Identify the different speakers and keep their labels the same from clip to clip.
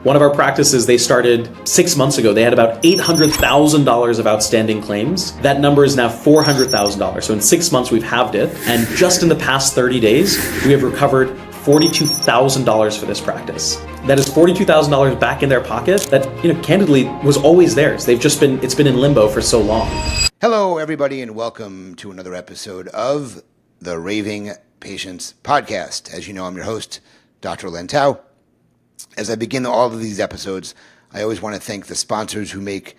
Speaker 1: One of our practices, they started 6 months ago. They had about $800,000 of outstanding claims. That number is now $400,000. So in 6 months, we've halved it. And just in the past 30 days, we have recovered $42,000 for this practice. That is $42,000 back in their pocket that, candidly was always theirs. It's been in limbo for so long.
Speaker 2: Hello, everybody, and welcome to another episode of the Raving Patients Podcast. As you know, I'm your host, Dr. Len Tao. As I begin all of these episodes, I always want to thank the sponsors who make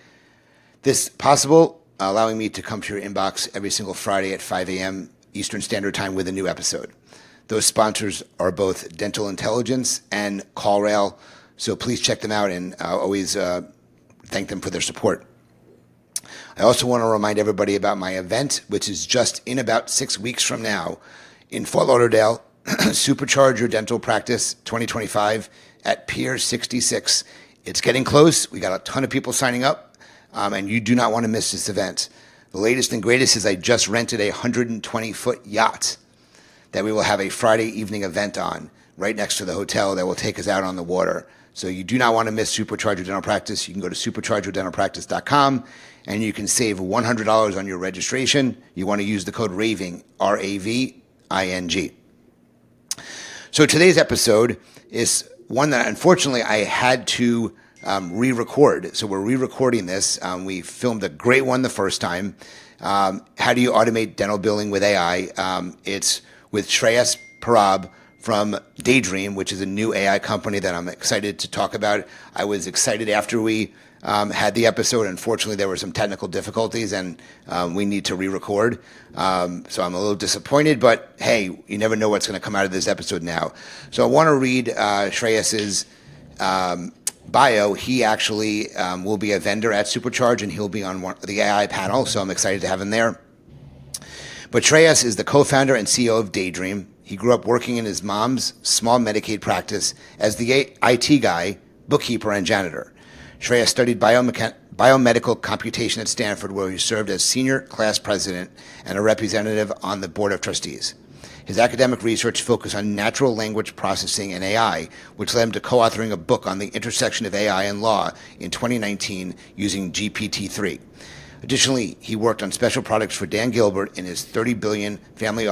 Speaker 2: this possible, allowing me to come to your inbox every single Friday at 5 a.m. Eastern Standard Time with a new episode. Those sponsors are both Dental Intelligence and CallRail, so please check them out, and I'll always thank them for their support. I also want to remind everybody about my event, which is just in about 6 weeks from now in Fort Lauderdale, Supercharge Your Dental Practice 2025 at Pier 66. It's getting close. We got a ton of people signing up, and you do not want to miss this event. The latest and greatest is I just rented a 120-foot yacht that we will have a Friday evening event on right next to the hotel that will take us out on the water. So you do not want to miss Supercharge Your Dental Practice. You can go to superchargeyourdentalpractice.com and you can save $100 on your registration. You want to use the code RAVING, R-A-V-I-N-G. So today's episode is one that unfortunately I had to re-record. So we're re-recording this. We filmed a great one the first time. How do you automate dental billing with AI? It's with Shreyas Parab from Daydream, which is a new AI company that I'm excited to talk about. I was excited after we had the episode. Unfortunately, there were some technical difficulties, and we need to re-record. So I'm a little disappointed, but hey, you never know what's going to come out of this episode now. So I want to read Shreyas's bio. He actually will be a vendor at Supercharge, and he'll be on the AI panel, so I'm excited to have him there. But Shreyas is the co-founder and CEO of Daydream. He grew up working in his mom's small Medicaid practice as the IT guy, bookkeeper, and janitor. Shreyas studied biomedical computation at Stanford, where he served as senior class president and a representative on the board of trustees. His academic research focused on natural language processing and AI, which led him to co-authoring a book on the intersection of AI and law in 2019 using GPT-3. Additionally, he worked on special products for Dan Gilbert in his $30 billion family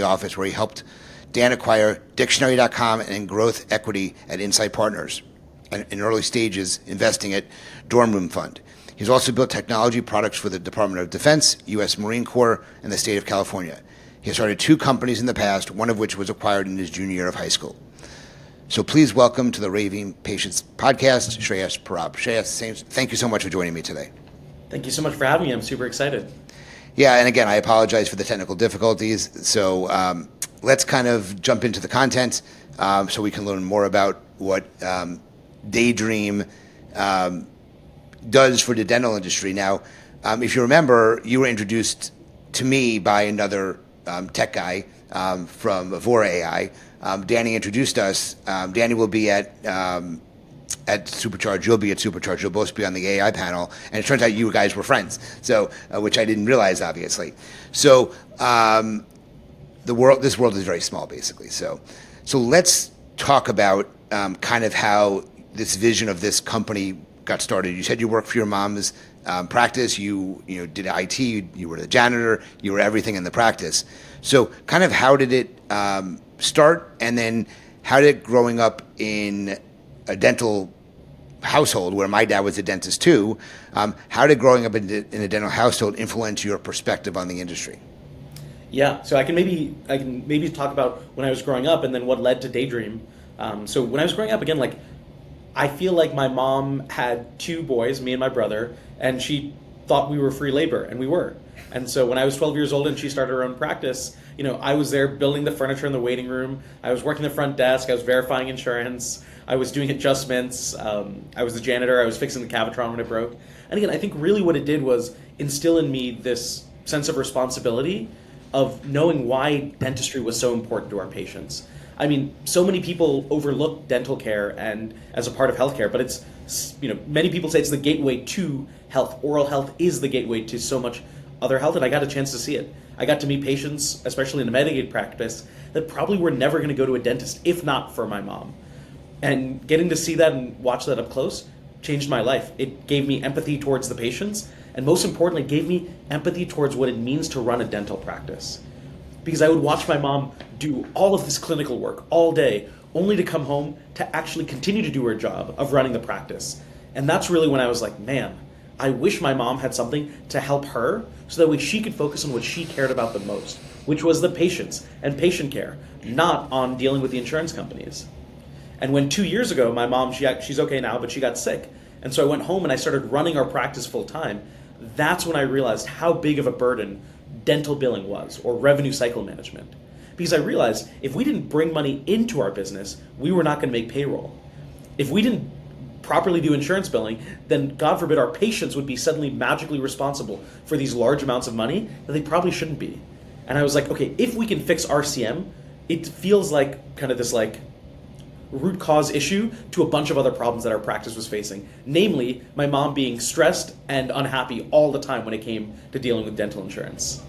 Speaker 2: office, where he helped Dan acquire Dictionary.com and growth equity at Insight Partners, and in early stages investing at Dorm Room Fund. He's also built technology products for the Department of Defense, U.S. Marine Corps, and the state of California. He has started 2 companies in the past, one of which was acquired in his junior year of high school. So please welcome to the Raving Patients Podcast, Shreyas Parab. Shreyas, thank you so much for joining me today.
Speaker 1: Thank you so much for having me. I'm super excited.
Speaker 2: Yeah, and again, I apologize for the technical difficulties. So let's kind of jump into the content so we can learn more about what Daydream does for the dental industry. Now, if you remember, you were introduced to me by another tech guy from Avora AI. Danny introduced us. Danny will be at Supercharge. You'll be at Supercharge. You'll both be on the AI panel. And it turns out you guys were friends, so which I didn't realize, obviously. So this world is very small, basically. So let's talk about kind of how this vision of this company got started. You said you worked for your mom's practice. You did IT. You were the janitor. You were everything in the practice. So kind of how did it start, and then how did it growing up in a dental household where my dad was a dentist too, how did growing up in a dental household influence your perspective on the industry?
Speaker 1: Yeah, so I can maybe talk about when I was growing up and then what led to Daydream. So when I was growing up, again, I feel like my mom had 2 boys, me and my brother, and she thought we were free labor, and we were. And so when I was 12 years old and she started her own practice, I was there building the furniture in the waiting room. I was working the front desk. I was verifying insurance. I was doing adjustments. I was the janitor. I was fixing the Cavitron when it broke. And again, I think really what it did was instill in me this sense of responsibility of knowing why dentistry was so important to our patients. I mean, so many people overlook dental care and as a part of healthcare, but it's, many people say it's the gateway to health. Oral health is the gateway to so much other health, and I got a chance to see it. I got to meet patients, especially in the Medicaid practice, that probably were never going to go to a dentist if not for my mom. And getting to see that and watch that up close changed my life. It gave me empathy towards the patients, and most importantly, gave me empathy towards what it means to run a dental practice. Because I would watch my mom do all of this clinical work all day, only to come home to actually continue to do her job of running the practice. And that's really when I was like, man, I wish my mom had something to help her so that way she could focus on what she cared about the most, which was the patients and patient care, not on dealing with the insurance companies. And when 2 years ago, my mom, she's okay now, but she got sick. And so I went home and I started running our practice full time. That's when I realized how big of a burden dental billing was, or revenue cycle management. Because I realized if we didn't bring money into our business, we were not going to make payroll. If we didn't properly do insurance billing, then God forbid our patients would be suddenly magically responsible for these large amounts of money that they probably shouldn't be. And I was like, okay, if we can fix RCM, it feels like kind of this like root cause issue to a bunch of other problems that our practice was facing. Namely, my mom being stressed and unhappy all the time when it came to dealing with dental insurance.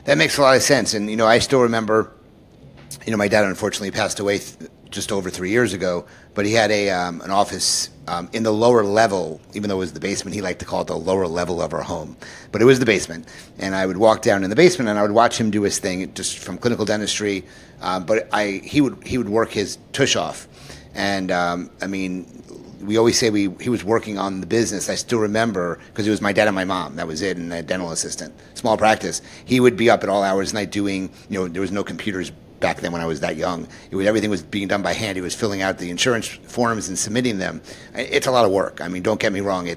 Speaker 2: That makes a lot of sense. And, I still remember, my dad unfortunately passed away just over 3 years ago, but he had an office in the lower level, even though it was the basement. He liked to call it the lower level of our home, but it was the basement. And I would walk down in the basement and I would watch him do his thing just from clinical dentistry. But he would work his tush off. And we always say he was working on the business. I still remember, because it was my dad and my mom, that was it, and a dental assistant, small practice. He would be up at all hours of the night doing, there was no computers back then when I was that young. Everything was being done by hand. He was filling out the insurance forms and submitting them. It's a lot of work. Don't get me wrong.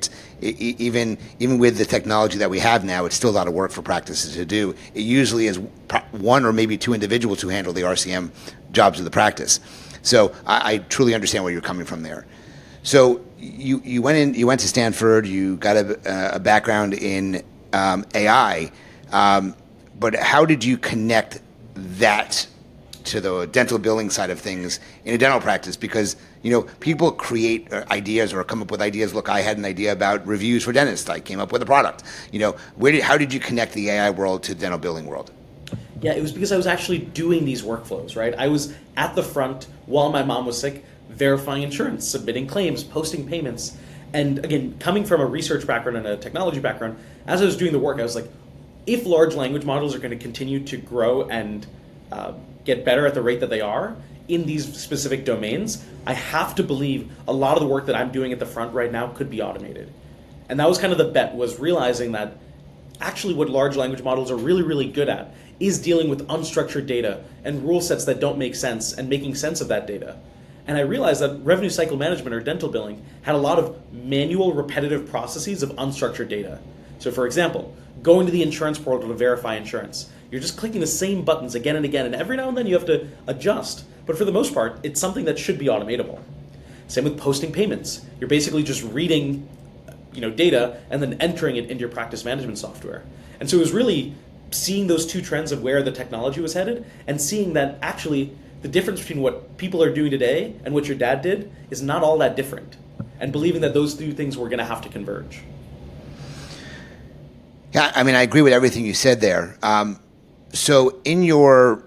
Speaker 2: Even with the technology that we have now, it's still a lot of work for practices to do. It usually is one or maybe two individuals who handle the RCM jobs of the practice. So I truly understand where you're coming from there. So you went to Stanford. You got a background in AI, but how did you connect that to the dental billing side of things in a dental practice? Because people create ideas or come up with ideas. Look, I had an idea about reviews for dentists. I came up with a product. How did you connect the AI world to the dental billing world?
Speaker 1: Yeah, it was because I was actually doing these workflows, right? I was at the front while my mom was sick, verifying insurance, submitting claims, posting payments. And again, coming from a research background and a technology background, as I was doing the work, I was like, if large language models are going to continue to grow and get better at the rate that they are in these specific domains, I have to believe a lot of the work that I'm doing at the front right now could be automated. And that was kind of the bet, was realizing that actually what large language models are really, really good at is dealing with unstructured data and rule sets that don't make sense and making sense of that data. And I realized that revenue cycle management, or dental billing, had a lot of manual repetitive processes of unstructured data. So for example, going to the insurance portal to verify insurance. You're just clicking the same buttons again and again, and every now and then you have to adjust. But for the most part, it's something that should be automatable. Same with posting payments. You're basically just reading data and then entering it into your practice management software. And so it was really seeing those two trends of where the technology was headed and seeing that actually the difference between what people are doing today and what your dad did is not all that different, and believing that those two things were going to have to converge.
Speaker 2: Yeah, I agree with everything you said there. So in your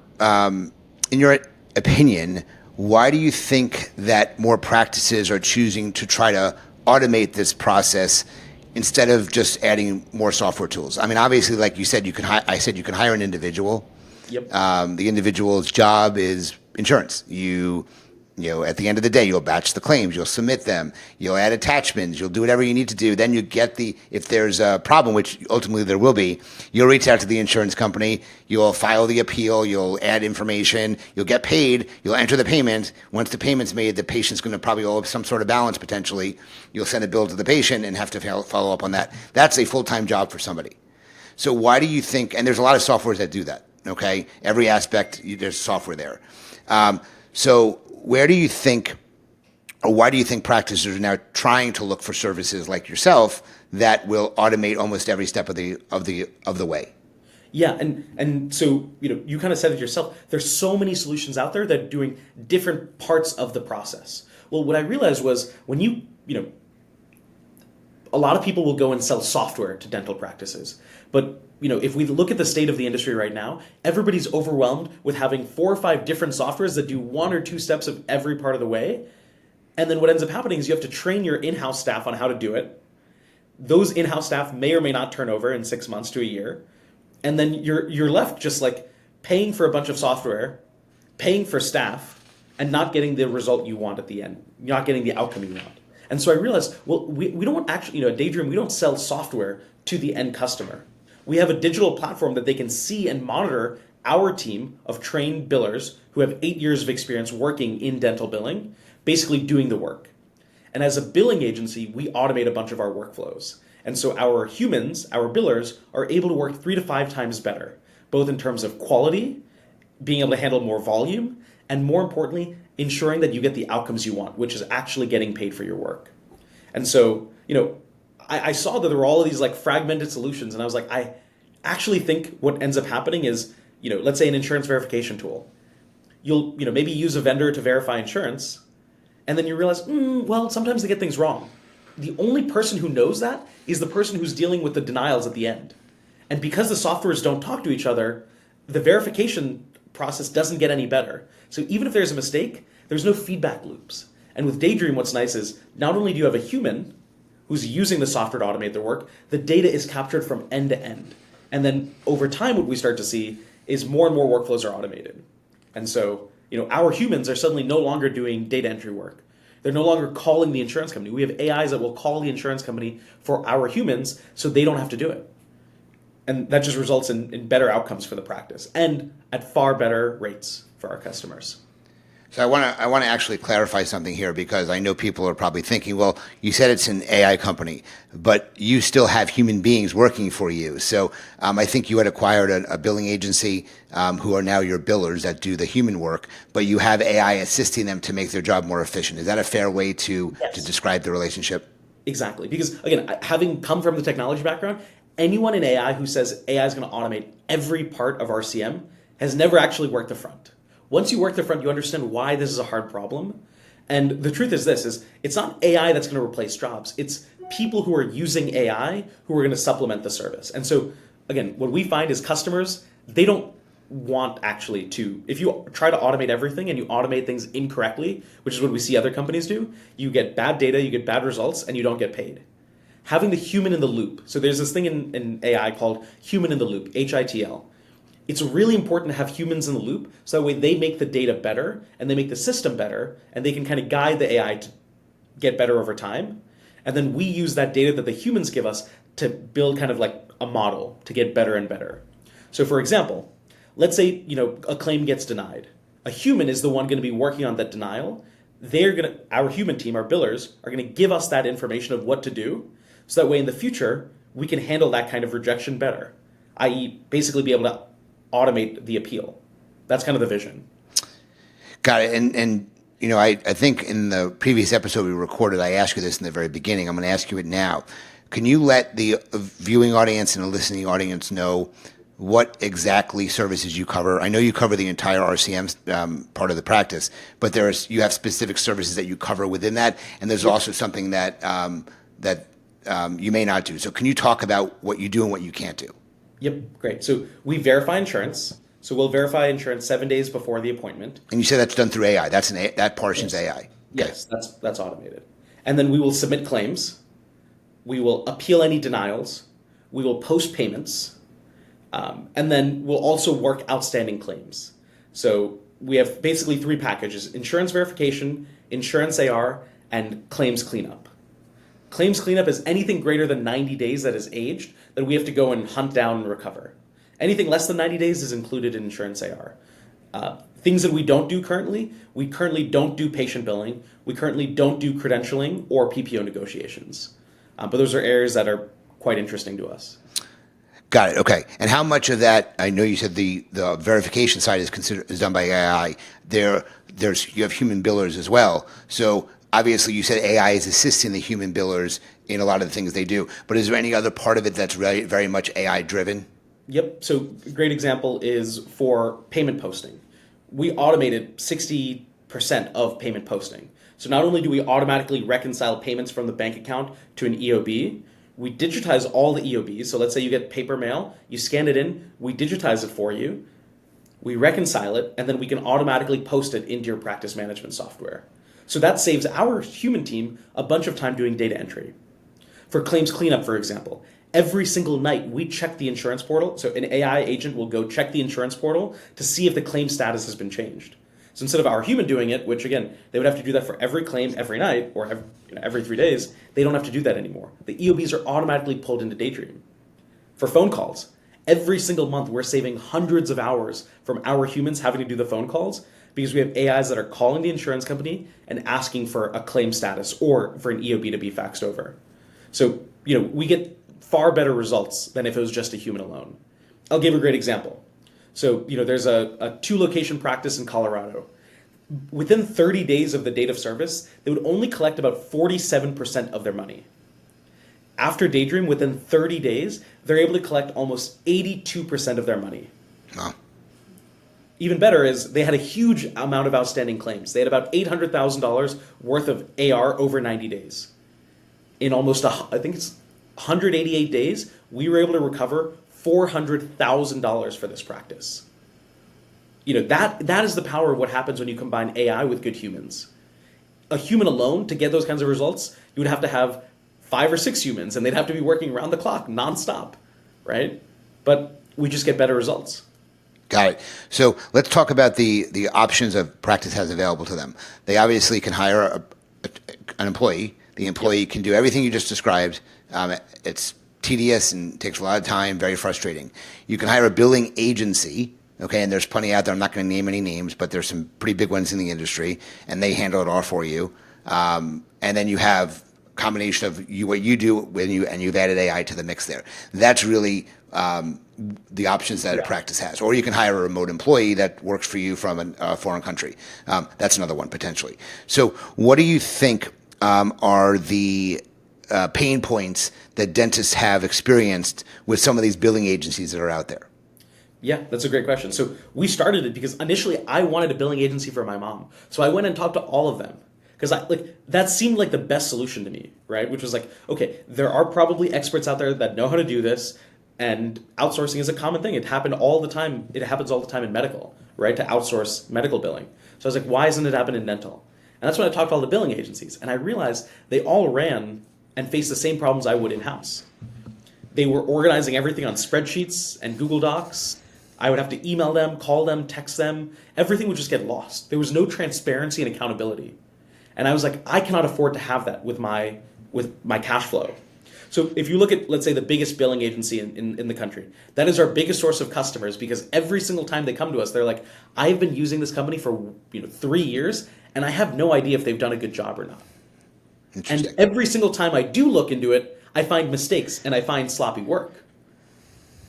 Speaker 2: opinion, why do you think that more practices are choosing to try to automate this process instead of just adding more software tools? Obviously, like you said, you can hire an individual.
Speaker 1: Yep.
Speaker 2: The individual's job is insurance. At the end of the day, you'll batch the claims, you'll submit them, you'll add attachments, you'll do whatever you need to do. Then you get if there's a problem, which ultimately there will be, you'll reach out to the insurance company, you'll file the appeal, you'll add information, you'll get paid, you'll enter the payment. Once the payment's made, the patient's going to probably owe some sort of balance potentially. You'll send a bill to the patient and have to follow up on that. That's a full-time job for somebody. So why do you think, and there's a lot of softwares that do that, okay? Every aspect, there's software there. So why do you think practices are now trying to look for services like yourself that will automate almost every step of the way?
Speaker 1: Yeah, and so you kind of said it yourself. There's so many solutions out there that are doing different parts of the process. Well, what I realized was when you a lot of people will go and sell software to dental practices. But if we look at the state of the industry right now, everybody's overwhelmed with having 4 or 5 different softwares that do 1 or 2 steps of every part of the way. And then what ends up happening is you have to train your in-house staff on how to do it. Those in-house staff may or may not turn over in 6 months to a year. And then you're left just like paying for a bunch of software, paying for staff, and not getting the result you want at the end, not getting the outcome you want. And so I realized, well, we don't actually, at Daydream, we don't sell software to the end customer. We have a digital platform that they can see and monitor our team of trained billers who have 8 years of experience working in dental billing, basically doing the work. And as a billing agency, we automate a bunch of our workflows. And so our humans, our billers, are able to work 3 to 5 times better, both in terms of quality, being able to handle more volume, and more importantly, ensuring that you get the outcomes you want, which is actually getting paid for your work. And so, I saw that there were all of these like fragmented solutions, and I was like, I actually think what ends up happening is, let's say an insurance verification tool. You'll, maybe use a vendor to verify insurance, and then you realize, well, sometimes they get things wrong. The only person who knows that is the person who's dealing with the denials at the end. And because the softwares don't talk to each other, the verification process doesn't get any better. So even if there's a mistake, there's no feedback loops. And with Daydream, what's nice is not only do you have a human who's using the software to automate their work, the data is captured from end to end. And then over time, what we start to see is more and more workflows are automated. And so, our humans are suddenly no longer doing data entry work. They're no longer calling the insurance company. We have AIs that will call the insurance company for our humans so they don't have to do it. And that just results in better outcomes for the practice and at far better rates for our customers.
Speaker 2: So I want to actually clarify something here, because I know people are probably thinking, well, you said it's an AI company, but you still have human beings working for you. So I think you had acquired a billing agency who are now your billers that do the human work, but you have AI assisting them to make their job more efficient. Is that a fair way to describe the relationship?
Speaker 1: Exactly. Because again, having come from the technology background, anyone in AI who says AI is going to automate every part of RCM has never actually worked the front. Once you work the front, you understand why this is a hard problem. And the truth is this, is it's not AI that's going to replace jobs. It's people who are using AI who are going to supplement the service. And so, again, what we find is customers, they don't want actually to, if you try to automate everything and you automate things incorrectly, which is what we see other companies do, you get bad data, you get bad results, and you don't get paid. Having the human in the loop. So there's this thing in AI called human in the loop, HITL. It's really important to have humans in the loop so that way they make the data better and they make the system better and they can kind of guide the AI to get better over time. And then we use that data that the humans give us to build kind of like a model to get better and better. So for example, let's say, a claim gets denied. A human is the one going to be working on that denial. Our human team, our billers, are going to give us that information of what to do so that way in the future, we can handle that kind of rejection better, i.e. basically be able to automate the appeal. That's kind of the vision.
Speaker 2: Got it. And I think in the previous episode we recorded, I asked you this in the very beginning. I'm going to ask you it now. Can you let the viewing audience and the listening audience know what exactly services you cover? I know you cover the entire RCM part of the practice, but you have specific services that you cover within that, and there's also something that you may not do. So can you talk about what you do and what you can't do?
Speaker 1: Yep, great. So we verify insurance. So we'll verify insurance 7 days before the appointment.
Speaker 2: And you said that's done through AI. That portion's AI. Okay.
Speaker 1: Yes, that's automated. And then we will submit claims. We will appeal any denials. We will post payments. And then we'll also work outstanding claims. So we have basically 3 packages: insurance verification, insurance AR, and claims cleanup. Claims cleanup is anything greater than 90 days that is aged that we have to go and hunt down and recover. Anything less than 90 days is included in insurance AR. Things that we don't do currently, we currently don't do patient billing. We currently don't do credentialing or PPO negotiations. But those are areas that are quite interesting to us.
Speaker 2: Got it. Okay. And how much of that? I know you said the verification side is done by AI. You have human billers as well. So obviously, you said AI is assisting the human billers in a lot of the things they do. But is there any other part of it that's very, very much AI driven?
Speaker 1: Yep. So a great example is for payment posting. We automated 60% of payment posting. So not only do we automatically reconcile payments from the bank account to an EOB, we digitize all the EOBs. So let's say you get paper mail, you scan it in, we digitize it for you, we reconcile it, and then we can automatically post it into your practice management software. So that saves our human team a bunch of time doing data entry. For claims cleanup, for example, every single night we check the insurance portal. So an AI agent will go check the insurance portal to see if the claim status has been changed. So instead of our human doing it, which again, they would have to do that for every claim every night or every 3 days, they don't have to do that anymore. The EOBs are automatically pulled into Daydream. For phone calls, every single month we're saving hundreds of hours from our humans having to do the phone calls because we have AIs that are calling the insurance company and asking for a claim status or for an EOB to be faxed over. So, we get far better results than if it was just a human alone. I'll give a great example. So, there's a 2-location practice in Colorado. Within 30 days of the date of service, they would only collect about 47% of their money. After Daydream, within 30 days, they're able to collect almost 82% of their money.
Speaker 2: Wow.
Speaker 1: Even better is they had a huge amount of outstanding claims. They had about $800,000 worth of AR over 90 days. In almost, I think it's 188 days, we were able to recover $400,000 for this practice. That is the power of what happens when you combine AI with good humans. A human alone, to get those kinds of results, you would have to have 5 or 6 humans, and they'd have to be working around the clock, nonstop, right? But we just get better results.
Speaker 2: Got it. So let's talk about the options a practice has available to them. They obviously can hire an employee. The employee can do everything you just described. It's tedious and takes a lot of time, very frustrating. You can hire a billing agency, okay, and there's plenty out there. I'm not going to name any names, but there's some pretty big ones in the industry, and they handle it all for you. And then you have a combination of what you do and you've added AI to the mix there. That's really the options that a practice has. Or you can hire a remote employee that works for you from a foreign country. That's another one potentially. So what do you think are the pain points that dentists have experienced with some of these billing agencies that are out there?
Speaker 1: Yeah, that's a great question. So we started it because initially I wanted a billing agency for my mom. So I went and talked to all of them because that seemed like the best solution to me, right? Which was like, okay, there are probably experts out there that know how to do this, and outsourcing is a common thing. It happened all the time. It happens all the time in medical, right? To outsource medical billing. So I was like, why isn't it happening in dental? And that's when I talked to all the billing agencies, and I realized they all ran and faced the same problems I would in-house. They were organizing everything on spreadsheets and Google Docs. I would have to email them, call them, text them. Everything would just get lost. There was no transparency and accountability. And I was like, I cannot afford to have that with my cash flow. So if you look at, let's say, the biggest billing agency in the country, that is our biggest source of customers because every single time they come to us, they're like, I've been using this company for 3 years, and I have no idea if they've done a good job or not. And every single time I do look into it, I find mistakes and I find sloppy work.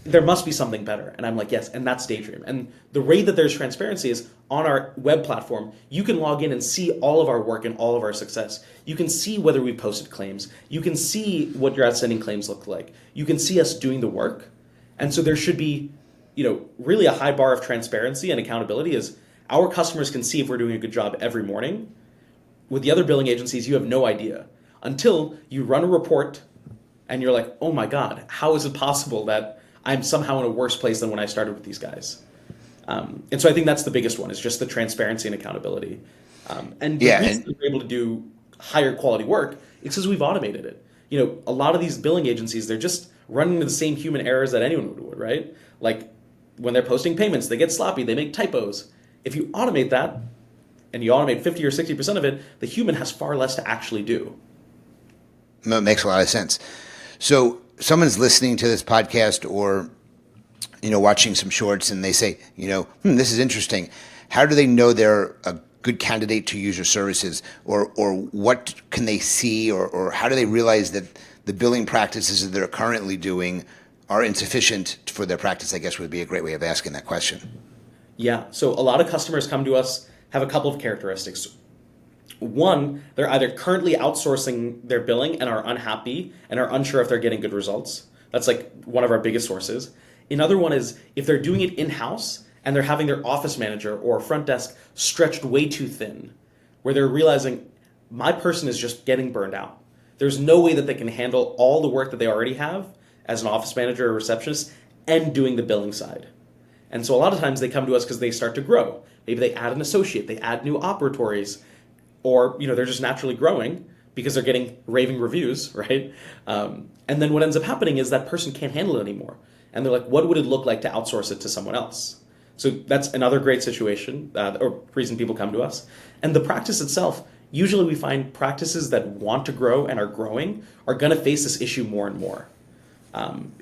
Speaker 1: There must be something better. And I'm like, yes, and that's Daydream. And the way that there's transparency is on our web platform, you can log in and see all of our work and all of our success. You can see whether we've posted claims. You can see what your outstanding claims look like. You can see us doing the work. And so there should be, really a high bar of transparency and accountability is our customers can see if we're doing a good job every morning. With the other billing agencies, you have no idea until you run a report and you're like, oh my God, how is it possible that I'm somehow in a worse place than when I started with these guys? And so I think that's the biggest one is just the transparency and accountability. And the reason we're able to do higher quality work is because we've automated it. A lot of these billing agencies, they're just running into the same human errors that anyone would, right? Like when they're posting payments, they get sloppy, they make typos. If you automate that, and you automate 50 or 60% of it, the human has far less to actually do.
Speaker 2: That makes a lot of sense. So someone's listening to this podcast or, watching some shorts and they say, this is interesting. How do they know they're a good candidate to use your services? Or what can they see? Or how do they realize that the billing practices that they're currently doing are insufficient for their practice, I guess would be a great way of asking that question.
Speaker 1: Yeah. So a lot of customers come to us have a couple of characteristics. One, they're either currently outsourcing their billing and are unhappy and are unsure if they're getting good results. That's like one of our biggest sources. Another one is if they're doing it in-house and they're having their office manager or front desk stretched way too thin, where they're realizing my person is just getting burned out. There's no way that they can handle all the work that they already have as an office manager or receptionist and doing the billing side. And so a lot of times they come to us because they start to grow. Maybe they add an associate, they add new operatories, or they're just naturally growing because they're getting raving reviews, right? And then what ends up happening is that person can't handle it anymore. And they're like, what would it look like to outsource it to someone else? So that's another great situation or reason people come to us. And the practice itself, usually we find practices that want to grow and are growing are going to face this issue more and more.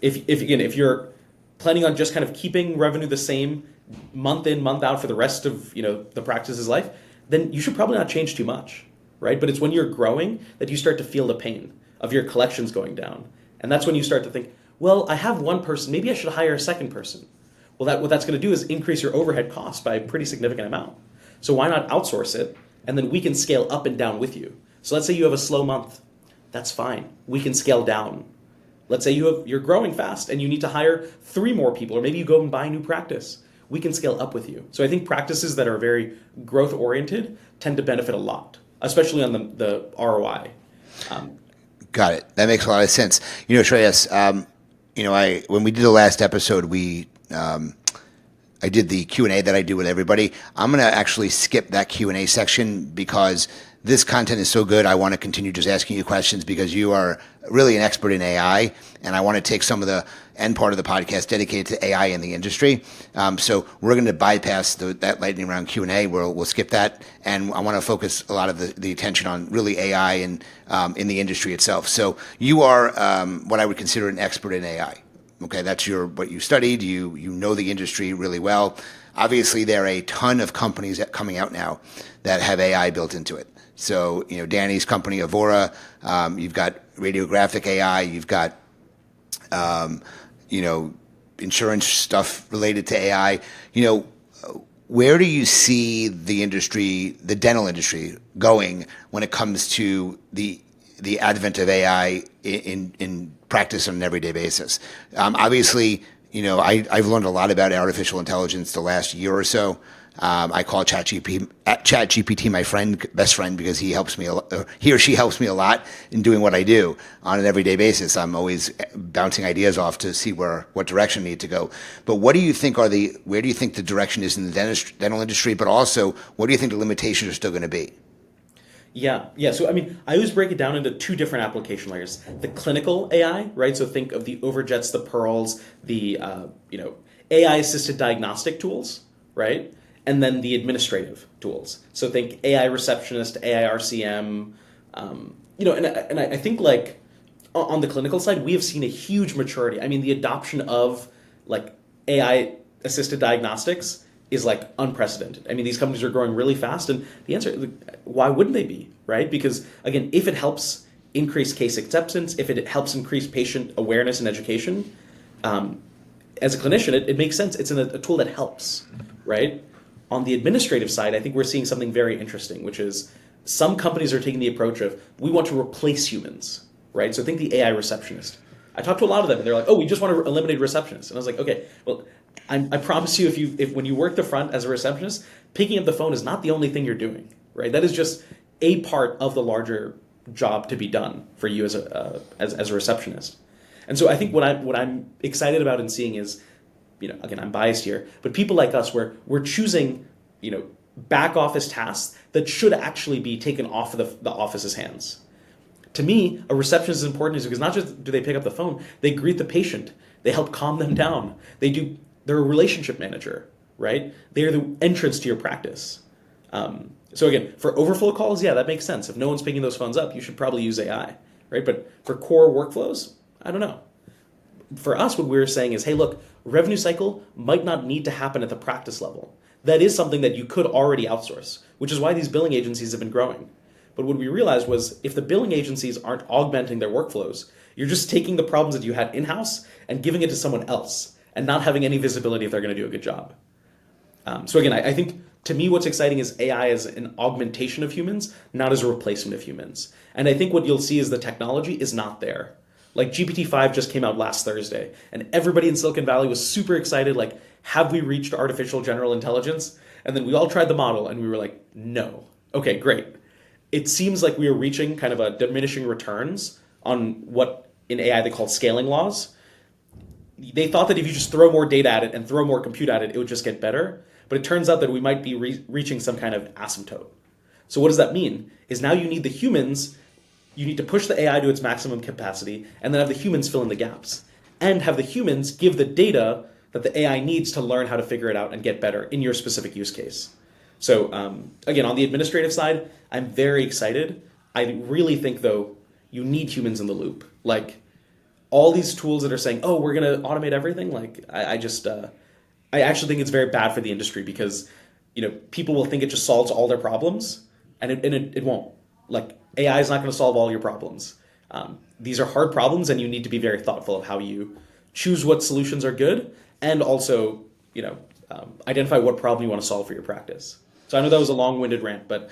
Speaker 1: If you're planning on just kind of keeping revenue the same month in, month out for the rest of the practice's life, then you should probably not change too much, right? But it's when you're growing that you start to feel the pain of your collections going down. And that's when you start to think, well, I have one person, maybe I should hire a second person. Well, what that's going to do is increase your overhead costs by a pretty significant amount. So why not outsource it, and then we can scale up and down with you. So let's say you have a slow month. That's fine. We can scale down. Let's say you're growing fast and you need to hire 3 more people, or maybe you go and buy a new practice. We can scale up with you. So I think practices that are very growth-oriented tend to benefit a lot, especially on the ROI.
Speaker 2: Got it. That makes a lot of sense. Shreyas, when we did the last episode, I did the Q&A that I do with everybody. I'm going to actually skip that Q&A section because this content is so good. I want to continue just asking you questions because you are really an expert in AI, and I want to take some of the end part of the podcast dedicated to AI in the industry. So we're going to bypass that lightning round Q&A. We'll skip that, and I want to focus a lot of the attention on really AI and in the industry itself. So you are what I would consider an expert in AI. Okay, that's what you studied. You know the industry really well. Obviously, there are a ton of companies coming out now that have AI built into it. So, Danny's company, Avora, you've got radiographic AI, you've got, insurance stuff related to AI. Where do you see the industry, the dental industry, going when it comes to the advent of AI in practice on an everyday basis? Obviously, I've learned a lot about artificial intelligence the last year or so. I call ChatGPT my best friend, because he or she helps me a lot in doing what I do on an everyday basis. I'm always bouncing ideas off to see what direction I need to go. But where do you think the direction is in the dental industry? But also, what do you think the limitations are still going to be?
Speaker 1: Yeah. So, I always break it down into 2 different application layers. The clinical AI, right? So think of the Overjets, the Pearls, the, AI-assisted diagnostic tools, right? And then the administrative tools. So think AI receptionist, AI RCM, and I think like on the clinical side, we have seen a huge maturity. The adoption of like AI-assisted diagnostics is like unprecedented. These companies are growing really fast, and the answer, why wouldn't they be, right? Because again, if it helps increase case acceptance, if it helps increase patient awareness and education, as a clinician, it makes sense. It's a tool that helps, right? On the administrative side, I think we're seeing something very interesting, which is some companies are taking the approach of, we want to replace humans, right? So think the AI receptionist. I talked to a lot of them, and they're like, oh, we just want to eliminate receptionists. And I was like, okay, well, I promise you, if when you work the front as a receptionist, picking up the phone is not the only thing you're doing, right? That is just a part of the larger job to be done for you as a receptionist. And so I think what I'm excited about and seeing is, again, I'm biased here, but people like us, where we're choosing, back office tasks that should actually be taken off of the office's hands. To me, a receptionist is important because not just do they pick up the phone, they greet the patient, they help calm them down, they're a relationship manager, right? They're the entrance to your practice. So again, for overflow calls, yeah, that makes sense. If no one's picking those phones up, you should probably use AI, right? But for core workflows, I don't know. For us, what we're saying is, hey, look, revenue cycle might not need to happen at the practice level. That is something that you could already outsource, which is why these billing agencies have been growing. But what we realized was, if the billing agencies aren't augmenting their workflows, you're just taking the problems that you had in-house and giving it to someone else and not having any visibility if they're going to do a good job. So again, I think, to me, what's exciting is AI as an augmentation of humans, not as a replacement of humans. And I think what you'll see is the technology is not there. Like GPT-5 just came out last Thursday, and everybody in Silicon Valley was super excited, like, have we reached artificial general intelligence? And then we all tried the model, and we were like, no. Okay, great. it seems like we are reaching kind of a diminishing returns on what in AI they call scaling laws. They thought that if you just throw more data at it and throw more compute at it, it would just get better. But it turns out that we might be reaching some kind of asymptote. So what does that mean? Is now you need the humans, you need to push the AI to its maximum capacity, and then have the humans fill in the gaps. And have the humans give the data that the AI needs to learn how to figure it out and get better in your specific use case. So again, on the administrative side, I'm very excited. I really think, though, you need humans in the loop. Like, all these tools that are saying, oh, we're going to automate everything, like, I actually think it's very bad for the industry because, people will think it just solves all their problems, and it won't. Like, AI is not going to solve all your problems. These are hard problems, and you need to be very thoughtful of how you choose what solutions are good, and also, identify what problem you want to solve for your practice. So I know that was a long-winded rant, but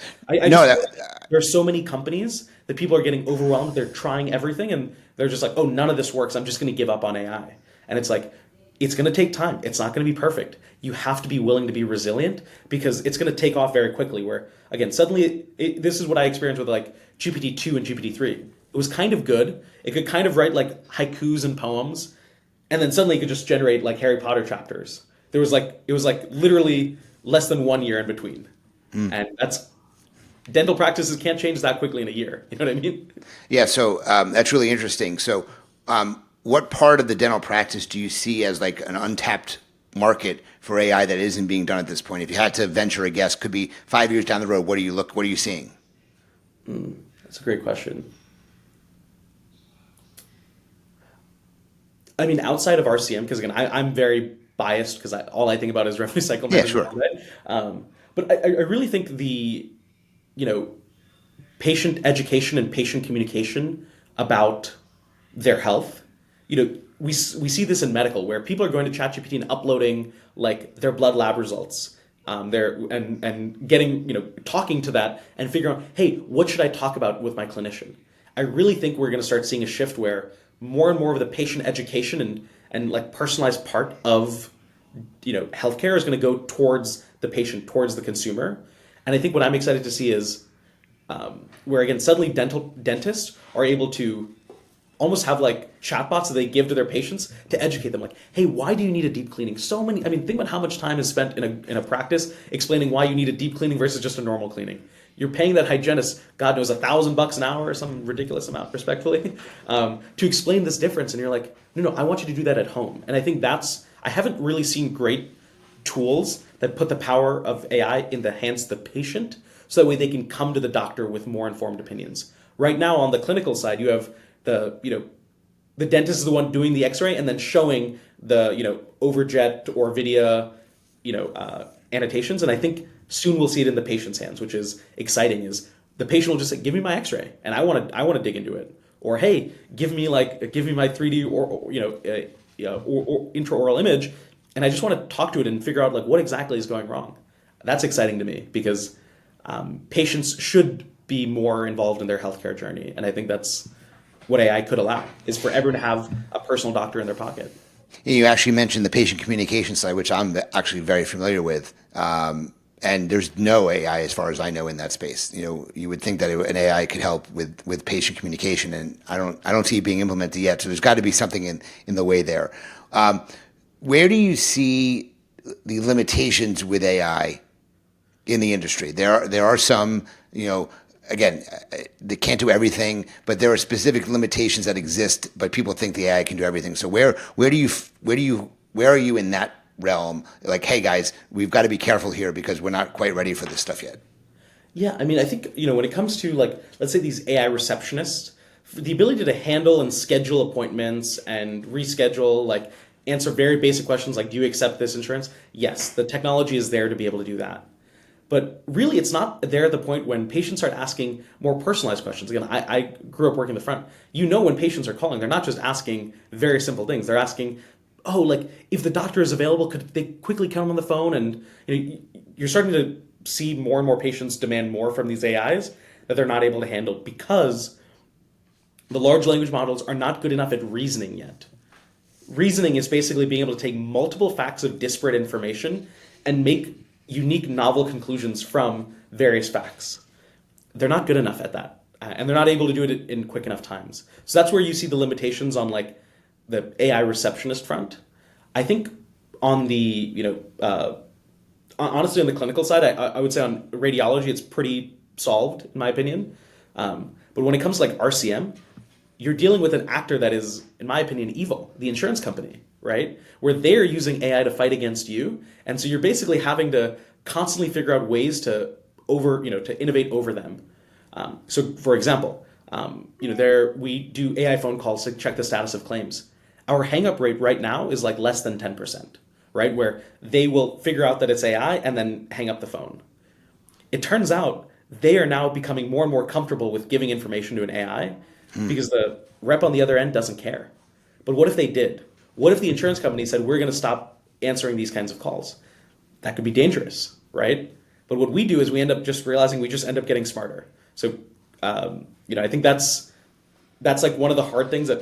Speaker 1: there's so many companies that people are getting overwhelmed. They're trying everything, and they're just like, oh, none of this works. I'm just going to give up on AI. And it's like, it's going to take time. It's not going to be perfect. You have to be willing to be resilient because it's going to take off very quickly where, again, suddenly, this is what I experienced with like GPT-2 and GPT-3. It was kind of good. It could kind of write like haikus and poems, and then suddenly it could just generate like Harry Potter chapters. It was like literally less than 1 year in between. And dental practices can't change that quickly in a year. You know what I mean?
Speaker 2: Yeah, so that's really interesting. So what part of the dental practice do you see as like an untapped market for AI that isn't being done at this point? If you had to venture a guess, could be 5 years down the road, what are you seeing?
Speaker 1: That's a great question. I mean, outside of RCM, because again, I'm very biased because all I think about is revenue cycle management.
Speaker 2: Yeah, sure.
Speaker 1: But I really think the, patient education and patient communication about their health, we see this in medical where people are going to ChatGPT and uploading like their blood lab results, and getting, talking to that and figuring out, hey, what should I talk about with my clinician? I really think we're going to start seeing a shift where more and more of the patient education and like personalized part of healthcare is going to go towards the patient, towards the consumer. And I think what I'm excited to see is where, again, suddenly dentists are able to almost have like chatbots that they give to their patients to educate them. Like, hey, why do you need a deep cleaning? Think about how much time is spent in a practice explaining why you need a deep cleaning versus just a normal cleaning. You're paying that hygienist, God knows, $1,000 an hour or some ridiculous amount, respectfully, to explain this difference. And you're like, no, I want you to do that at home. And I think I haven't really seen great tools that put the power of AI in the hands of the patient so that way they can come to the doctor with more informed opinions. Right now on the clinical side, you have the dentist is the one doing the x-ray and then showing the, overjet or Vidya, annotations. And I think soon we'll see it in the patient's hands, which is exciting, is the patient will just say, give me my x-ray and I want to dig into it. Or, hey, give me my 3D or intraoral image, and I just want to talk to it and figure out like what exactly is going wrong. That's exciting to me because patients should be more involved in their healthcare journey, and I think that's what AI could allow, is for everyone to have a personal doctor in their pocket.
Speaker 2: You actually mentioned the patient communication side, which I'm actually very familiar with. And there's no AI, as far as I know, in that space. You would think that an AI could help with patient communication, and I don't see it being implemented yet. So there's got to be something in the way there. Where do you see the limitations with AI in the industry? There are some, again, they can't do everything, but there are specific limitations that exist. But people think the AI can do everything. So where are you in that realm? Like, hey guys, we've got to be careful here because we're not quite ready for this stuff yet.
Speaker 1: Yeah, I mean, I think, when it comes to like, let's say these AI receptionists, the ability to handle and schedule appointments and reschedule, like answer very basic questions like, do you accept this insurance? Yes, the technology is there to be able to do that. But really, it's not there at the point when patients start asking more personalized questions. Again, I grew up working the front. When patients are calling, they're not just asking very simple things. They're asking, oh, like if the doctor is available, could they quickly come on the phone? And you're starting to see more and more patients demand more from these AIs that they're not able to handle because the large language models are not good enough at reasoning yet. Reasoning is basically being able to take multiple facts of disparate information and make unique, novel conclusions from various facts. they're not good enough at that, and they're not able to do it in quick enough times. So that's where you see the limitations on like the AI receptionist front. I think on the honestly on the clinical side, I would say on radiology it's pretty solved in my opinion. But when it comes to like RCM, you're dealing with an actor that is, in my opinion, evil, the insurance company, right? Where they're using AI to fight against you, and so you're basically having to constantly figure out ways to to innovate over them. So, for example, we do AI phone calls to check the status of claims. Our hang-up rate right now is like less than 10%, right? Where they will figure out that it's AI and then hang up the phone. It turns out they are now becoming more and more comfortable with giving information to an AI because the rep on the other end doesn't care. But what if they did? What if the insurance company said, we're going to stop answering these kinds of calls? That could be dangerous, right? But what we do is we end up just realizing we just end up getting smarter. So, I think that's like one of the hard things that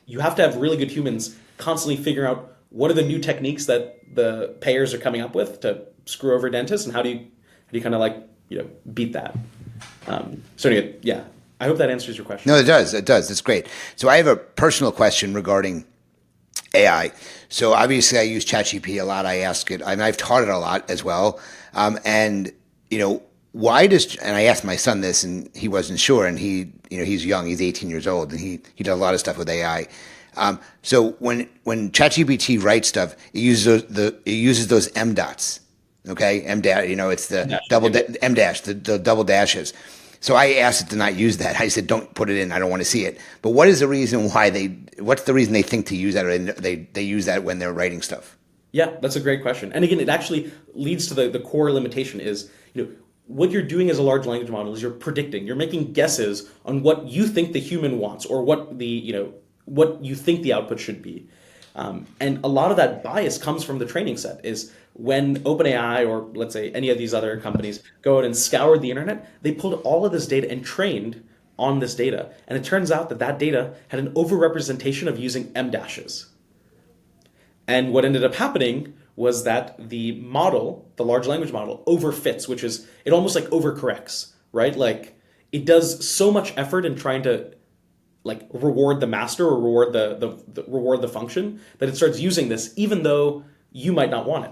Speaker 1: you have to have really good humans constantly figuring out what are the new techniques that the payers are coming up with to screw over dentists, and how do you kind of like, beat that. So anyway, yeah, I hope that answers your question.
Speaker 2: No, it does. It does. That's great. So I have a personal question regarding AI. So obviously I use ChatGPT a lot. I ask it, and I've taught it a lot as well. And I asked my son this, and he wasn't sure, and he's young, he's 18 years old, and he does a lot of stuff with AI. So when ChatGPT writes stuff, it uses those M dots. Okay, M dash, it's the M dash, the double dashes. So I asked it to not use that. I said, don't put it in. I don't want to see it. But what is the reason what's the reason they think to use that, or they use that when they're writing stuff?
Speaker 1: Yeah, that's a great question. And again, it actually leads to the core limitation is, what you're doing as a large language model is you're predicting, you're making guesses on what you think the human wants, or what what you think the output should be. And a lot of that bias comes from the training set. Is when OpenAI, or let's say any of these other companies, go out and scoured the internet, they pulled all of this data and trained on this data. And it turns out that data had an overrepresentation of using M dashes. And what ended up happening was that the model, the large language model, overfits, which is, it almost like overcorrects, right? Like it does so much effort in trying to like reward the master or reward the function, that it starts using this even though you might not want it.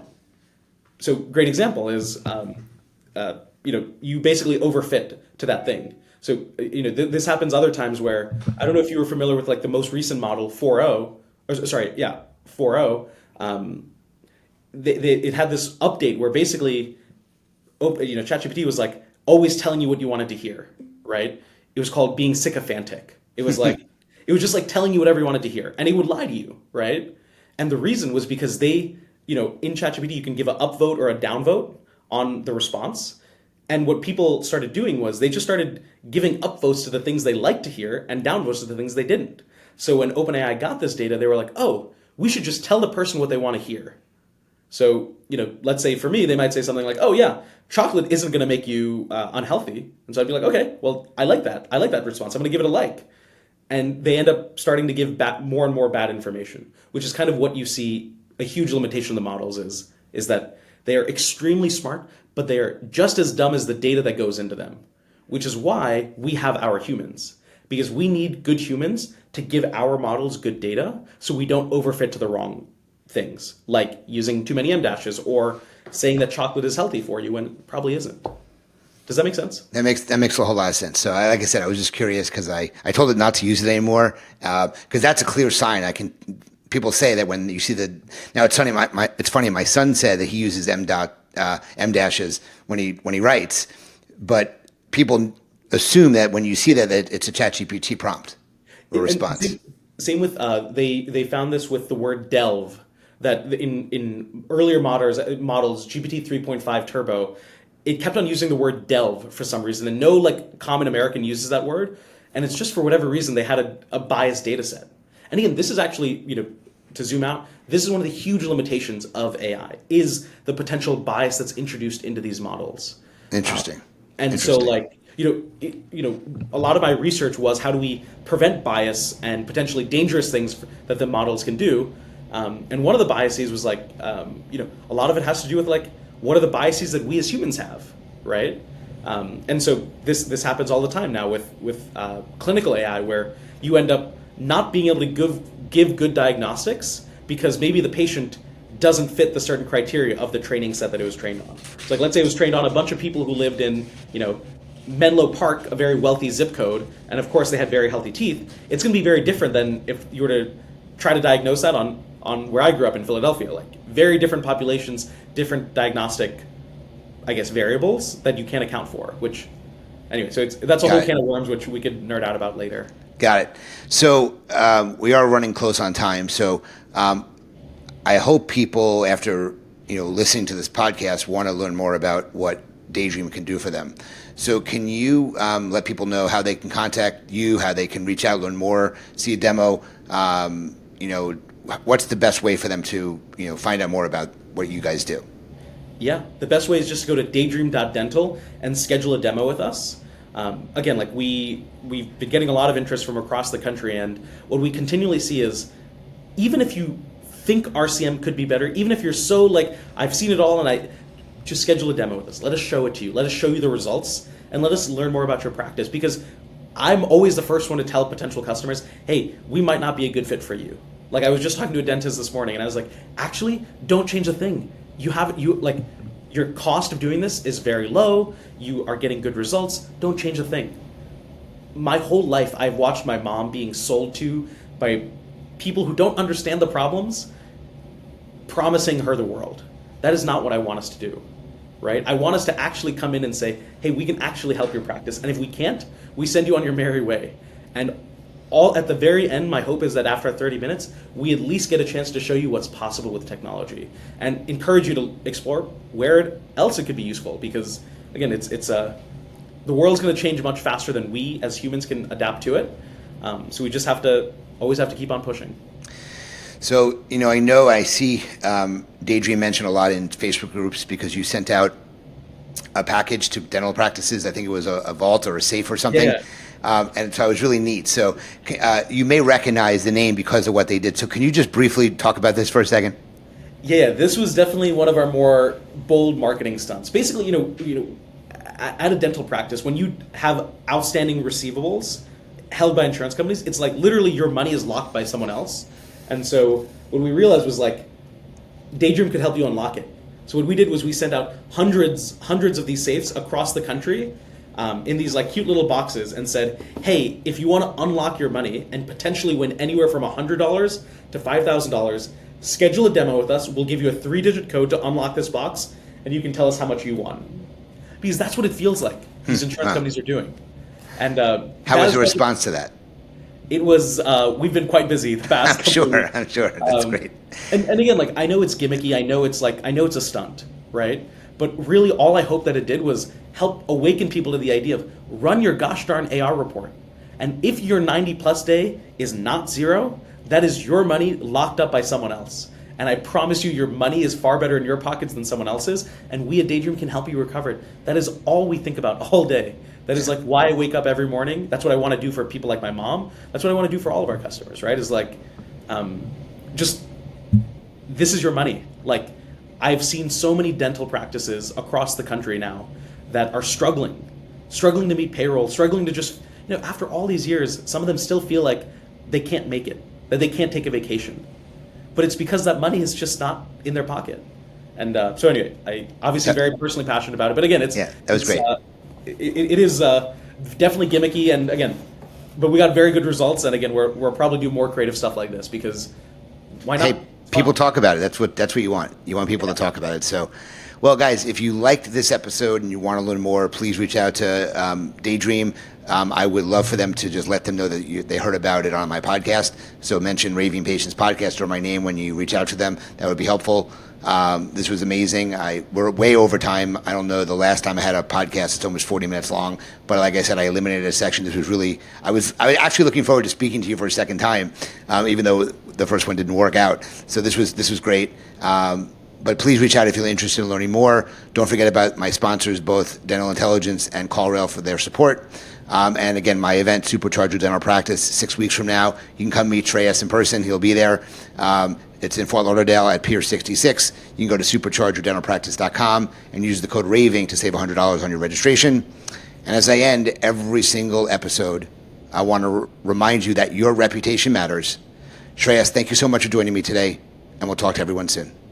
Speaker 1: So great example is, you basically overfit to that thing. So, this happens other times where, I don't know if you were familiar with like the most recent model 4.0, it had this update where basically, ChatGPT was like always telling you what you wanted to hear, right? It was called being sycophantic. It was like, it was just like telling you whatever you wanted to hear, and it would lie to you, right? And the reason was because they, in ChatGPT, you can give an upvote or a downvote on the response. And what people started doing was they just started giving upvotes to the things they liked to hear and downvotes to the things they didn't. So when OpenAI got this data, they were like, oh, we should just tell the person what they want to hear. So, let's say for me, they might say something like, oh yeah, chocolate isn't going to make you unhealthy. And so I'd be like, okay, well, I like that. I like that response. I'm going to give it a like. And they end up starting to give more and more bad information, which is kind of what you see a huge limitation of the models is that they are extremely smart, but they are just as dumb as the data that goes into them, which is why we have our humans, because we need good humans to give our models good data so we don't overfit to the wrong things, like using too many M dashes or saying that chocolate is healthy for you when it probably isn't. Does that make sense?
Speaker 2: That makes a whole lot of sense. So, like I said, I was just curious because I told it not to use it anymore because that's a clear sign. People say that when you see now it's funny. It's funny. My son said that he uses M dashes when he writes, but people assume that when you see that it's a ChatGPT prompt or response.
Speaker 1: Same with they found this with the word delve, that in earlier models GPT 3.5 Turbo, it kept on using the word delve for some reason, and no like common American uses that word, and it's just for whatever reason they had a biased data set. And again, this is actually, to zoom out, this is one of the huge limitations of AI, is the potential bias that's introduced into these models.
Speaker 2: Interesting.
Speaker 1: So like, a lot of my research was how do we prevent bias and potentially dangerous things that the models can do. And one of the biases was like, a lot of it has to do with like, what are the biases that we as humans have, right? And so this happens all the time now with clinical AI, where you end up not being able to give good diagnostics because maybe the patient doesn't fit the certain criteria of the training set that it was trained on. So like, let's say it was trained on a bunch of people who lived in, Menlo Park, a very wealthy zip code, and of course they had very healthy teeth. It's going to be very different than if you were to try to diagnose that on where I grew up in Philadelphia. Like, very different populations, different diagnostic, variables that you can't account for. Which, anyway, so that's a whole can of worms, which we could nerd out about later.
Speaker 2: Got it. So we are running close on time. So I hope people, after listening to this podcast, want to learn more about what Daydream can do for them. So can you let people know how they can contact you, how they can reach out, learn more, see a demo? What's the best way for them to find out more about what you guys do?
Speaker 1: Yeah, the best way is just to go to daydream.dental and schedule a demo with us. Again, like we've been getting a lot of interest from across the country, and what we continually see is, even if you think RCM could be better, even if you're so like, I've seen it all, and just schedule a demo with us. Let us show it to you. Let us show you the results, and let us learn more about your practice, because I'm always the first one to tell potential customers, hey, we might not be a good fit for you. Like, I was just talking to a dentist this morning, and I was like, actually, don't change a thing. Your cost of doing this is very low. You are getting good results. Don't change a thing. My whole life, I've watched my mom being sold to by people who don't understand the problems, promising her the world. That is not what I want us to do, right? I want us to actually come in and say, hey, we can actually help your practice. And if we can't, we send you on your merry way. And all at the very end, my hope is that after 30 minutes, we at least get a chance to show you what's possible with technology and encourage you to explore where else it could be useful. Because again, it's the world's going to change much faster than we as humans can adapt to it. So we just always have to keep on pushing.
Speaker 2: So, I see Daydream mentioned a lot in Facebook groups because you sent out a package to dental practices. I think it was a vault or a safe or something.
Speaker 1: Yeah.
Speaker 2: And so it was really neat. So you may recognize the name because of what they did. So can you just briefly talk about this for a second?
Speaker 1: Yeah, this was definitely one of our more bold marketing stunts. Basically, at a dental practice, when you have outstanding receivables held by insurance companies, it's like literally your money is locked by someone else. And so what we realized was like, Daydream could help you unlock it. So what we did was we sent out hundreds of these safes across the country in these like cute little boxes and said, hey, if you want to unlock your money and potentially win anywhere from $100 to $5,000, schedule a demo with us. We'll give you a 3-digit code to unlock this box, and you can tell us how much you won. Because that's what it feels like these insurance companies are doing. And
Speaker 2: how was the response to that?
Speaker 1: It was, we've been quite busy the past couple weeks.
Speaker 2: I'm sure. That's great.
Speaker 1: And again, like, I know it's gimmicky. I know it's a stunt, right? But really all I hope that it did was help awaken people to the idea of run your gosh darn AR report. And if your 90 plus day is not zero, that is your money locked up by someone else. And I promise you, your money is far better in your pockets than someone else's. And we at Daydream can help you recover it. That is all we think about all day. That is like why I wake up every morning. That's what I want to do for people like my mom. That's what I want to do for all of our customers, right? Is like, just, this is your money. Like, I've seen so many dental practices across the country now that are struggling to meet payroll, struggling to just, after all these years, some of them still feel like they can't make it, that they can't take a vacation. But it's because that money is just not in their pocket. And so anyway, I obviously very personally passionate about it. But again,
Speaker 2: that was great.
Speaker 1: It is definitely gimmicky, and again, but we got very good results. And again, we're probably do more creative stuff like this because why not?
Speaker 2: Hey, people talk about it. That's what you want. You want people to talk about it. So, well, guys, if you liked this episode and you want to learn more, please reach out to Daydream. I would love for them to just let them know that they heard about it on my podcast. So mention Raving Patients Podcast or my name when you reach out to them. That would be helpful. This was amazing. We're way over time. I don't know the last time I had a podcast. It's almost 40 minutes long. But like I said, I eliminated a section. This was really. I was actually looking forward to speaking to you for a second time, even though the first one didn't work out. So this was great. But please reach out if you're interested in learning more. Don't forget about my sponsors, both Dental Intelligence and CallRail, for their support. And again, my event, Supercharge Your Dental Practice, 6 weeks from now. You can come meet Shreyas in person. He'll be there. It's in Fort Lauderdale at Pier 66. You can go to superchargeyourdentalpractice.com and use the code RAVING to save $100 on your registration. And as I end every single episode, I want to remind you that your reputation matters. Shreyas, thank you so much for joining me today, and we'll talk to everyone soon.